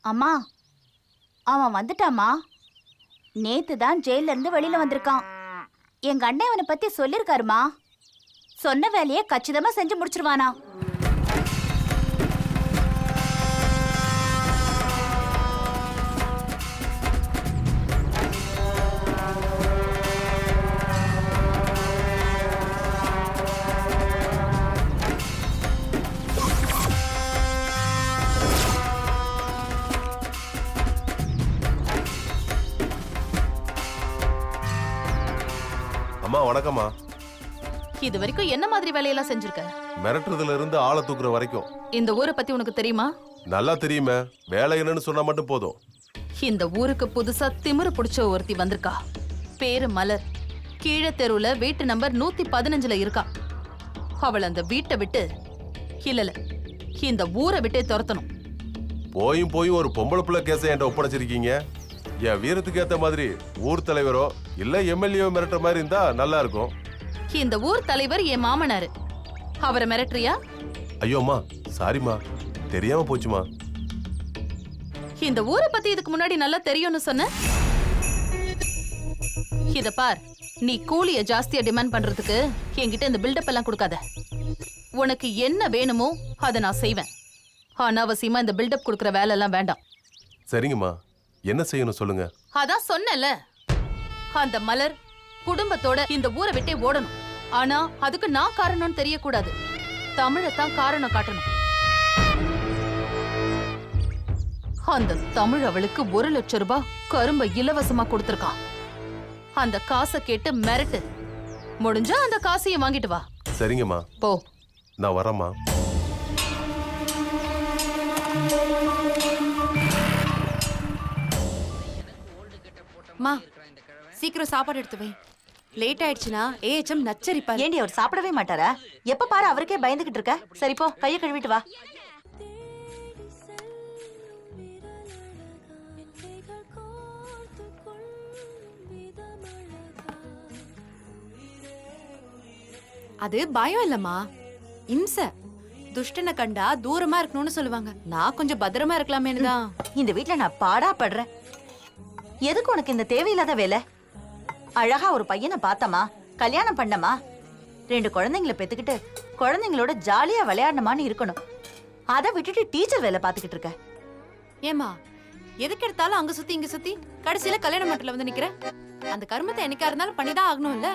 அம்மா, அவன் வந்துட்டாமா. நேத்து தான் ஜெயில இருந்து வெளியில வந்திருக்கான். எங்க அண்ணன் அவனை பத்தி சொல்லிருக்காருமா. சொன்ன வேலையை கச்சிதமா செஞ்சு முடிச்சிருவானா. அம்மா வணக்கம்மா. இது வரைக்கும் என்ன மாதிரி வேலையெல்லாம் செஞ்சிருக்க? மிரட்டுறதுல இருந்து ஆளை தூக்குற வரைக்கும். இந்த ஊரை பத்தி உனக்கு தெரியுமா? நல்லா தெரியுமே. வேலை என்னன்னு சொன்னா மட்டும் போதும். இந்த ஊருக்கு புதுசா திமிரு பிடிச்ச ஒருத்தி வந்திருக்கா. பேரு மலர். கீழே தெருவுல வீட்டு நம்பர் 115ல இருக்கா. அவள் அந்த வீட்டை விட்டு இல்ல இந்த ஊரை விட்டே துரத்தணும். போயும் ஒரு பொம்பளை பிள்ளை கேஸை என்கிட்ட ஒப்படைச்சிருக்கீங்க. என் வீரத்துக்கு ஏத்த மாதிரி ஊர் தலைவரோ இல்ல எம்எல்ஏ மிரட்டுற மாதிரி இருந்தா நல்லா இருக்கும். இந்த ஊர் தலைவர் என் மாமனாரு. அவரை மிரட்டுறியா? ஐயோம்மா, சாரிம்மா, தெரியாம போச்சுமா. இந்த ஊரை பத்தி இதுக்கு முன்னாடி நல்லா தெரியும்னு சொன்ன. இத பார், நீ கூலிய ஜாஸ்தியா டிமாண்ட் பண்றதுக்கு என்கிட்ட இந்த பில்டப் எல்லாம் கொடுக்காத. உனக்கு என்ன வேணுமோ அதை நான் செய்வேன். அனாவசியமா இந்த பில்டப் கொடுக்கற வேலை எல்லாம் வேண்டாம். சரிங்கம்மா, என்ன செய்யணும் சொல்லுங்க. அதான் சொன்னல, அந்த மலர் குடும்பத்தோட இந்த ஊரை விட்டே ஓடணும். ஆனா அதுக்கு நான் காரணம்னு தெரியக்கூடாது. தமிழத்தான் காரணம் காட்டணும். அந்த தமிழ் அவளுக்கு 1 லட்சம் ரூபாய் கரும்பை இலவசமா கொடுத்திருக்கான். அந்த காசை கேட்டு மிரட்டு. முடிஞ்சா அந்த காசையும் வாங்கிட்டு வா. சரிங்கம்மா, போ. நான் வரேம்மா. மா, சீக்கிரம் சாப்பாடு எடுத்து வை. Late ஆயிடுச்சுனா AHM நச்சரிப்பாரு. ஏண்டி அவர் சாப்பிடவே மாட்டாரா? எப்ப பாரு அவருக்கே பயந்துகிட்டு இருக்க. சரி போ, கைய கழுவிட்டு வா. அது பயம் இல்லம்மா, இம்சை. துஷ்டனை கண்டா தூரமா இருக்கணும்னு சொல்லுவாங்க. நான் கொஞ்சம் பத்திரமா இருக்கலாமேன்னு தான். இந்த வீட்ல நான் பாடா படுறேன். எதுக்கு உனக்கு இந்த தேவையில்லாத வேலை? அழகா ஒரு பையனை பார்த்தமா, கல்யாணம் பண்ணமா, 2 குழந்தைங்களை பெத்துக்கிட்டு குழந்தைங்களோட ஜாலியா விளையாடணுமான்னு இருக்கணும். அதை விட்டுட்டு டீச்சர் வேலை பார்த்துக்கிட்டு இருக்க. ஏமா, எதுக்கு எடுத்தாலும் அங்க சுத்தி இங்க சுத்தி கடைசியில கல்யாண மட்டத்துல வந்து நிக்கிற? அந்த கர்மத்தை என்னைக்கா இருந்தாலும் பண்ணிதான் ஆகணும் இல்ல?